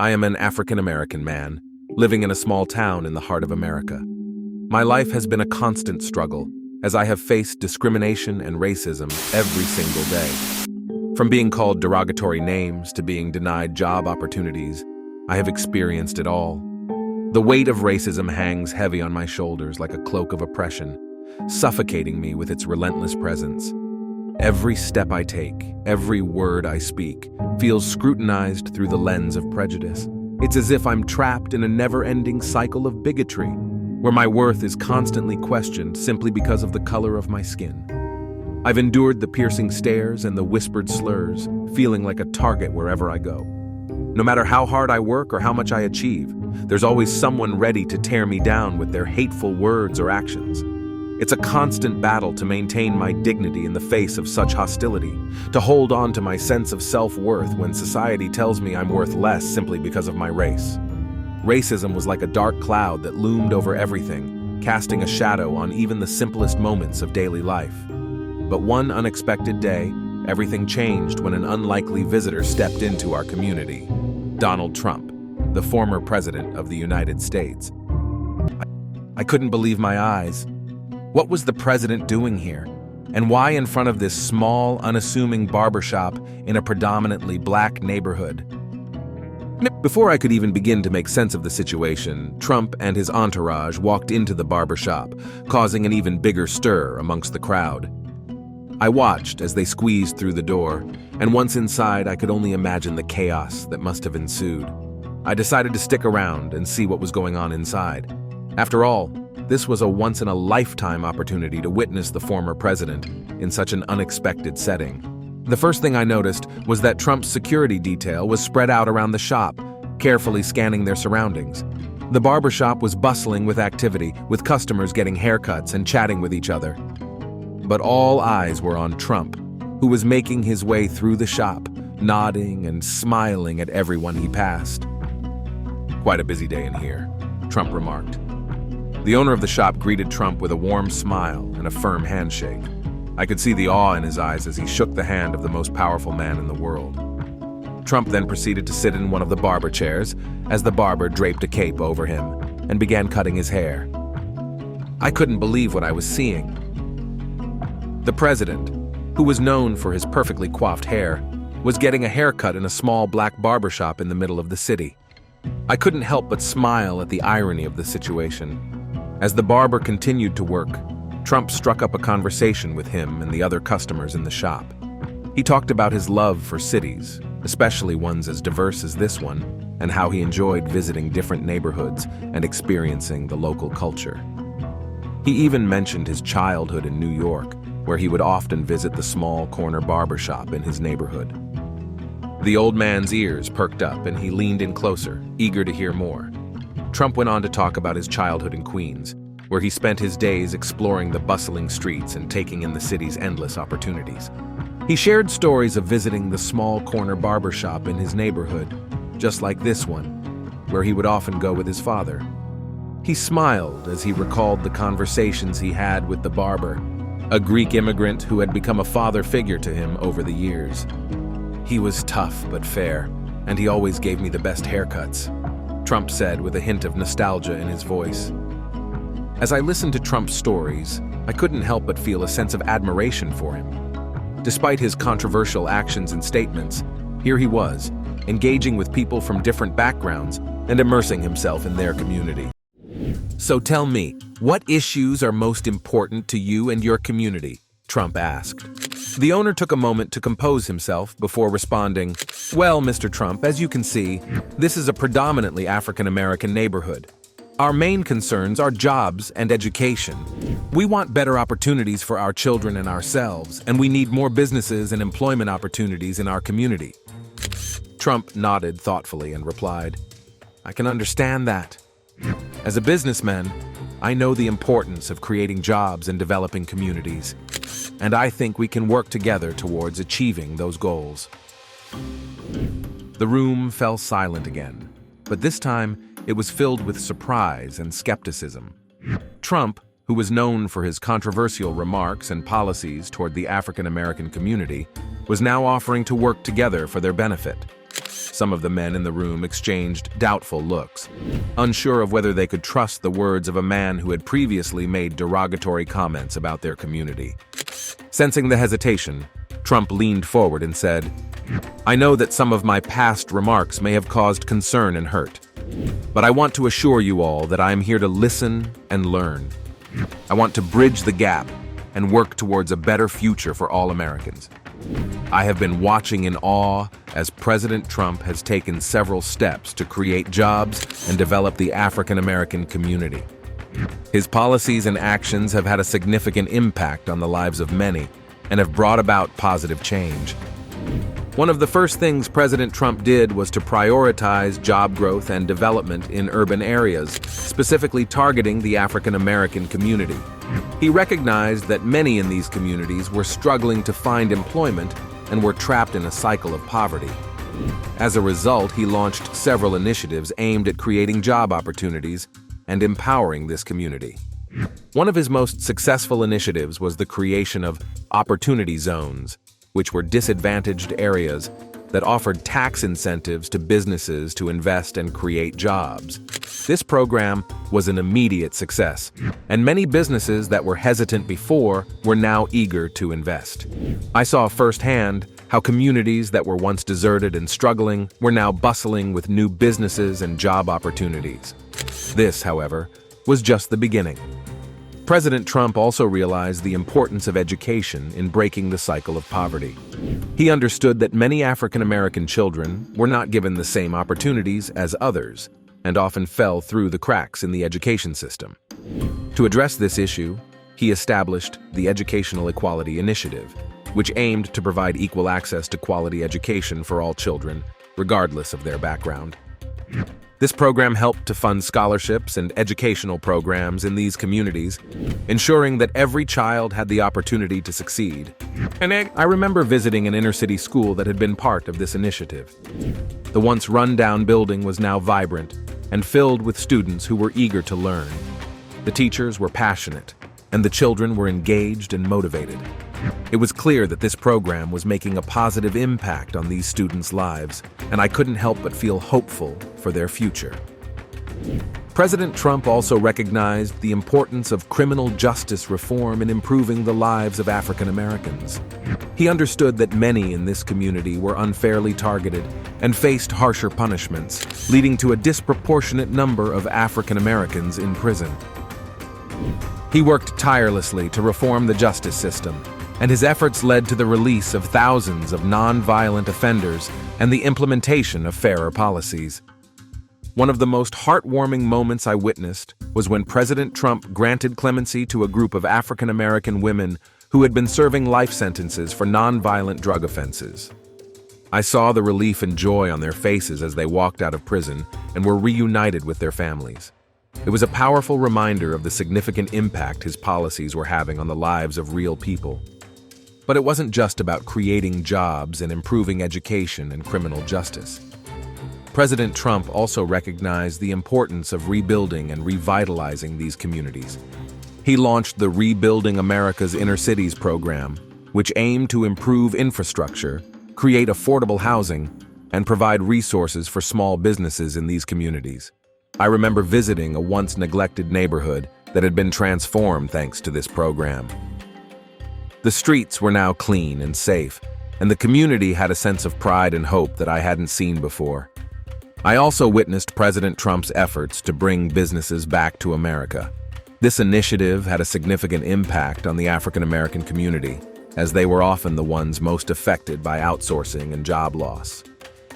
I am an African-American man, living in a small town in the heart of America. My life has been a constant struggle, as I have faced discrimination and racism every single day. From being called derogatory names to being denied job opportunities, I have experienced it all. The weight of racism hangs heavy on my shoulders like a cloak of oppression, suffocating me with its relentless presence. Every step I take, every word I speak, feels scrutinized through the lens of prejudice. It's as if I'm trapped in a never-ending cycle of bigotry, where my worth is constantly questioned simply because of the color of my skin. I've endured the piercing stares and the whispered slurs, feeling like a target wherever I go. No matter how hard I work or how much I achieve, there's always someone ready to tear me down with their hateful words or actions. It's a constant battle to maintain my dignity in the face of such hostility, to hold on to my sense of self-worth when society tells me I'm worth less simply because of my race. Racism was like a dark cloud that loomed over everything, casting a shadow on even the simplest moments of daily life. But one unexpected day, everything changed when an unlikely visitor stepped into our community. Donald Trump, the former president of the United States. I couldn't believe my eyes. What was the president doing here? And why in front of this small, unassuming barbershop in a predominantly black neighborhood? Before I could even begin to make sense of the situation, Trump and his entourage walked into the barbershop, causing an even bigger stir amongst the crowd. I watched as they squeezed through the door, and once inside, I could only imagine the chaos that must have ensued. I decided to stick around and see what was going on inside. After all, this was a once-in-a-lifetime opportunity to witness the former president in such an unexpected setting. The first thing I noticed was that Trump's security detail was spread out around the shop, carefully scanning their surroundings. The barbershop was bustling with activity, with customers getting haircuts and chatting with each other. But all eyes were on Trump, who was making his way through the shop, nodding and smiling at everyone he passed. "Quite a busy day in here," Trump remarked. The owner of the shop greeted Trump with a warm smile and a firm handshake. I could see the awe in his eyes as he shook the hand of the most powerful man in the world. Trump then proceeded to sit in one of the barber chairs as the barber draped a cape over him and began cutting his hair. I couldn't believe what I was seeing. The president, who was known for his perfectly coiffed hair, was getting a haircut in a small black barbershop in the middle of the city. I couldn't help but smile at the irony of the situation. As the barber continued to work, Trump struck up a conversation with him and the other customers in the shop. He talked about his love for cities, especially ones as diverse as this one, and how he enjoyed visiting different neighborhoods and experiencing the local culture. He even mentioned his childhood in New York, where he would often visit the small corner barbershop in his neighborhood. The old man's ears perked up and he leaned in closer, eager to hear more. Trump went on to talk about his childhood in Queens, where he spent his days exploring the bustling streets and taking in the city's endless opportunities. He shared stories of visiting the small corner barbershop in his neighborhood, just like this one, where he would often go with his father. He smiled as he recalled the conversations he had with the barber, a Greek immigrant who had become a father figure to him over the years. "He was tough but fair, and he always gave me the best haircuts," Trump said with a hint of nostalgia in his voice. As I listened to Trump's stories, I couldn't help but feel a sense of admiration for him. Despite his controversial actions and statements, here he was, engaging with people from different backgrounds and immersing himself in their community. "So tell me, what issues are most important to you and your community?" Trump asked. The owner took a moment to compose himself before responding, "Well, Mr. Trump, as you can see, this is a predominantly African-American neighborhood. Our main concerns are jobs and education. We want better opportunities for our children and ourselves, and we need more businesses and employment opportunities in our community." Trump nodded thoughtfully and replied, "I can understand that. As a businessman, I know the importance of creating jobs and developing communities, and I think we can work together towards achieving those goals." The room fell silent again, but this time it was filled with surprise and skepticism. Trump, who was known for his controversial remarks and policies toward the African-American community, was now offering to work together for their benefit. Some of the men in the room exchanged doubtful looks, unsure of whether they could trust the words of a man who had previously made derogatory comments about their community. Sensing the hesitation, Trump leaned forward and said, "I know that some of my past remarks may have caused concern and hurt, but I want to assure you all that I am here to listen and learn. I want to bridge the gap and work towards a better future for all Americans. I have been watching in awe as President Trump has taken several steps to create jobs and develop the African American community. His policies and actions have had a significant impact on the lives of many and have brought about positive change. One of the first things President Trump did was to prioritize job growth and development in urban areas, specifically targeting the African American community. He recognized that many in these communities were struggling to find employment and were trapped in a cycle of poverty. As a result, he launched several initiatives aimed at creating job opportunities and empowering this community. One of his most successful initiatives was the creation of opportunity zones, which were disadvantaged areas that offered tax incentives to businesses to invest and create jobs. This program was an immediate success, and many businesses that were hesitant before were now eager to invest. I saw firsthand how communities that were once deserted and struggling were now bustling with new businesses and job opportunities. This, however, was just the beginning. President Trump also realized the importance of education in breaking the cycle of poverty. He understood that many African American children were not given the same opportunities as others and often fell through the cracks in the education system. To address this issue, he established the Educational Equality Initiative, which aimed to provide equal access to quality education for all children, regardless of their background. This program helped to fund scholarships and educational programs in these communities, ensuring that every child had the opportunity to succeed. And I remember visiting an inner-city school that had been part of this initiative. The once run-down building was now vibrant and filled with students who were eager to learn. The teachers were passionate, and the children were engaged and motivated. It was clear that this program was making a positive impact on these students' lives, and I couldn't help but feel hopeful for their future. President Trump also recognized the importance of criminal justice reform in improving the lives of African Americans. He understood that many in this community were unfairly targeted and faced harsher punishments, leading to a disproportionate number of African Americans in prison. He worked tirelessly to reform the justice system, and his efforts led to the release of thousands of non-violent offenders and the implementation of fairer policies. One of the most heartwarming moments I witnessed was when President Trump granted clemency to a group of African American women who had been serving life sentences for non-violent drug offenses. I saw the relief and joy on their faces as they walked out of prison and were reunited with their families. It was a powerful reminder of the significant impact his policies were having on the lives of real people. But it wasn't just about creating jobs and improving education and criminal justice. President Trump also recognized the importance of rebuilding and revitalizing these communities. He launched the Rebuilding America's Inner Cities program, which aimed to improve infrastructure, create affordable housing, and provide resources for small businesses in these communities. I remember visiting a once neglected neighborhood that had been transformed thanks to this program. The streets were now clean and safe, and the community had a sense of pride and hope that I hadn't seen before. I also witnessed President Trump's efforts to bring businesses back to America. This initiative had a significant impact on the African American community, as they were often the ones most affected by outsourcing and job loss.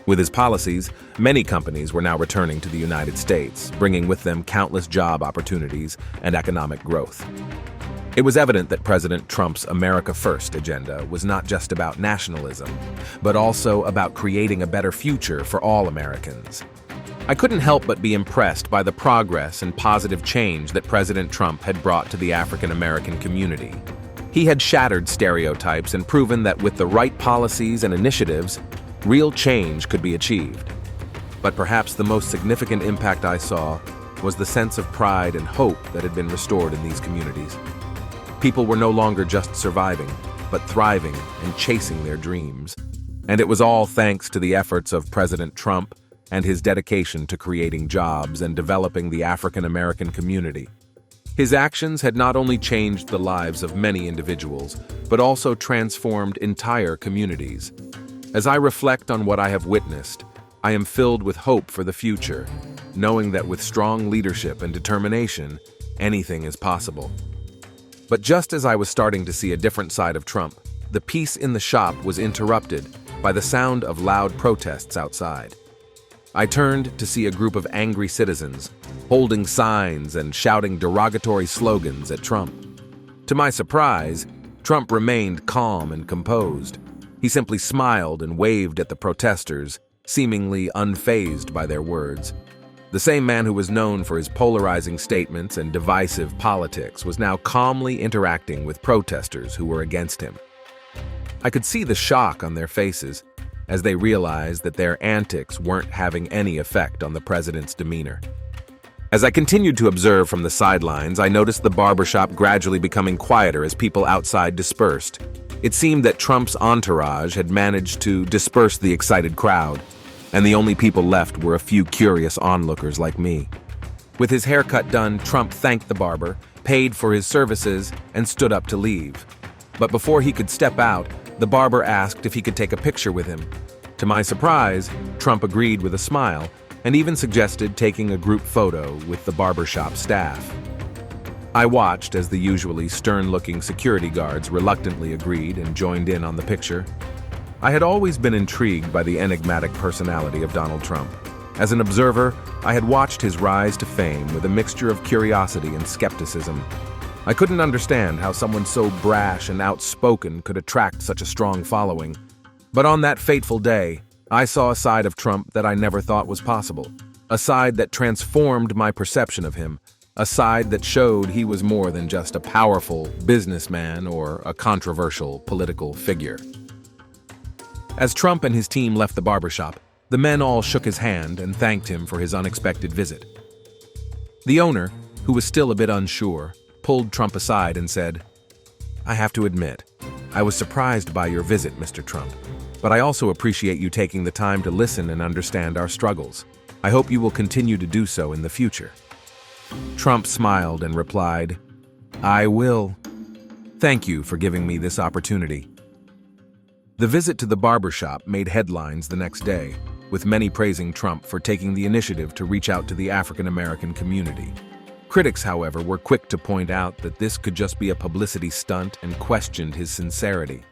With his policies, many companies were now returning to the United States, bringing with them countless job opportunities and economic growth. It was evident that President Trump's America First agenda was not just about nationalism, but also about creating a better future for all Americans. I couldn't help but be impressed by the progress and positive change that President Trump had brought to the African American community. He had shattered stereotypes and proven that with the right policies and initiatives, real change could be achieved. But perhaps the most significant impact I saw was the sense of pride and hope that had been restored in these communities. People were no longer just surviving, but thriving and chasing their dreams. And it was all thanks to the efforts of President Trump and his dedication to creating jobs and developing the African American community. His actions had not only changed the lives of many individuals, but also transformed entire communities. As I reflect on what I have witnessed, I am filled with hope for the future, knowing that with strong leadership and determination, anything is possible. But just as I was starting to see a different side of Trump, the peace in the shop was interrupted by the sound of loud protests outside. I turned to see a group of angry citizens, holding signs and shouting derogatory slogans at Trump. To my surprise, Trump remained calm and composed. He simply smiled and waved at the protesters, seemingly unfazed by their words. The same man who was known for his polarizing statements and divisive politics was now calmly interacting with protesters who were against him. I could see the shock on their faces as they realized that their antics weren't having any effect on the president's demeanor. As I continued to observe from the sidelines, I noticed the barbershop gradually becoming quieter as people outside dispersed. It seemed that Trump's entourage had managed to disperse the excited crowd, and the only people left were a few curious onlookers like me. With his haircut done, Trump thanked the barber, paid for his services, and stood up to leave. But before he could step out, the barber asked if he could take a picture with him. To my surprise, Trump agreed with a smile and even suggested taking a group photo with the barbershop staff. I watched as the usually stern-looking security guards reluctantly agreed and joined in on the picture. I had always been intrigued by the enigmatic personality of Donald Trump. As an observer, I had watched his rise to fame with a mixture of curiosity and skepticism. I couldn't understand how someone so brash and outspoken could attract such a strong following. But on that fateful day, I saw a side of Trump that I never thought was possible. A side that transformed my perception of him. A side that showed he was more than just a powerful businessman or a controversial political figure. As Trump and his team left the barbershop, the men all shook his hand and thanked him for his unexpected visit. The owner, who was still a bit unsure, pulled Trump aside and said, "I have to admit, I was surprised by your visit, Mr. Trump, but I also appreciate you taking the time to listen and understand our struggles. I hope you will continue to do so in the future." Trump smiled and replied, "I will. Thank you for giving me this opportunity." The visit to the barbershop made headlines the next day, with many praising Trump for taking the initiative to reach out to the African American community. Critics, however, were quick to point out that this could just be a publicity stunt and questioned his sincerity.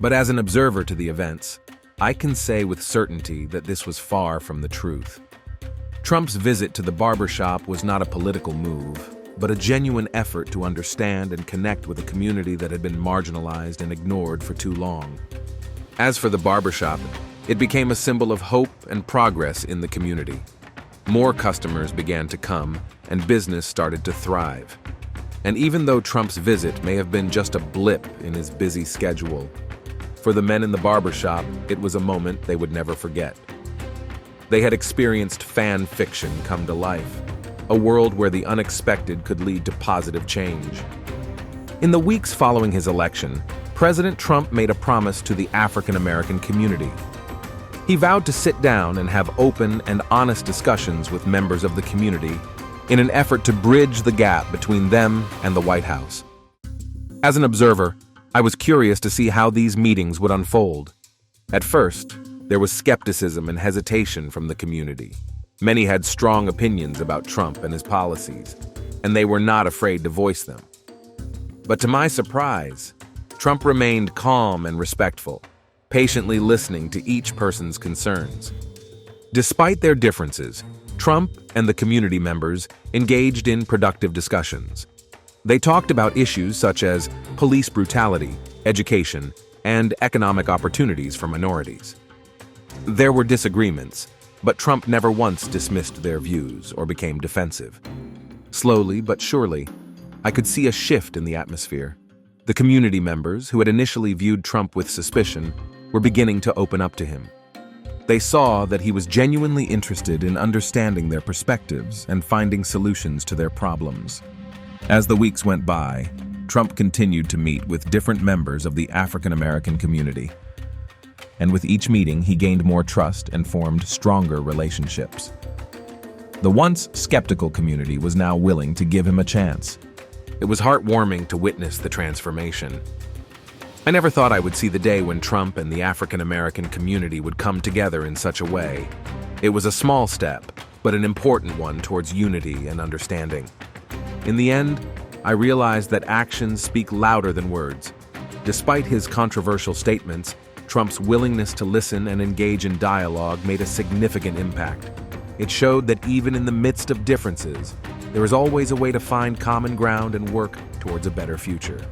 But as an observer to the events, I can say with certainty that this was far from the truth. Trump's visit to the barbershop was not a political move, but a genuine effort to understand and connect with a community that had been marginalized and ignored for too long. As for the barbershop, it became a symbol of hope and progress in the community. More customers began to come, and business started to thrive. And even though Trump's visit may have been just a blip in his busy schedule, for the men in the barbershop, it was a moment they would never forget. They had experienced fan fiction come to life, a world where the unexpected could lead to positive change. In the weeks following his election, President Trump made a promise to the African American community. He vowed to sit down and have open and honest discussions with members of the community in an effort to bridge the gap between them and the White House. As an observer, I was curious to see how these meetings would unfold. At first, there was skepticism and hesitation from the community. Many had strong opinions about Trump and his policies, and they were not afraid to voice them. But to my surprise, Trump remained calm and respectful, patiently listening to each person's concerns. Despite their differences, Trump and the community members engaged in productive discussions. They talked about issues such as police brutality, education, and economic opportunities for minorities. There were disagreements, but Trump never once dismissed their views or became defensive. Slowly but surely, I could see a shift in the atmosphere. The community members, who had initially viewed Trump with suspicion, were beginning to open up to him. They saw that he was genuinely interested in understanding their perspectives and finding solutions to their problems. As the weeks went by, Trump continued to meet with different members of the African American community. and with each meeting he gained more trust and formed stronger relationships. The once skeptical community was now willing to give him a chance. It was heartwarming to witness the transformation. I never thought I would see the day when Trump and the African American community would come together in such a way. It was a small step, but an important one towards unity and understanding. In the end, I realized that actions speak louder than words. Despite his controversial statements, Trump's willingness to listen and engage in dialogue made a significant impact. It showed that even in the midst of differences, there is always a way to find common ground and work towards a better future.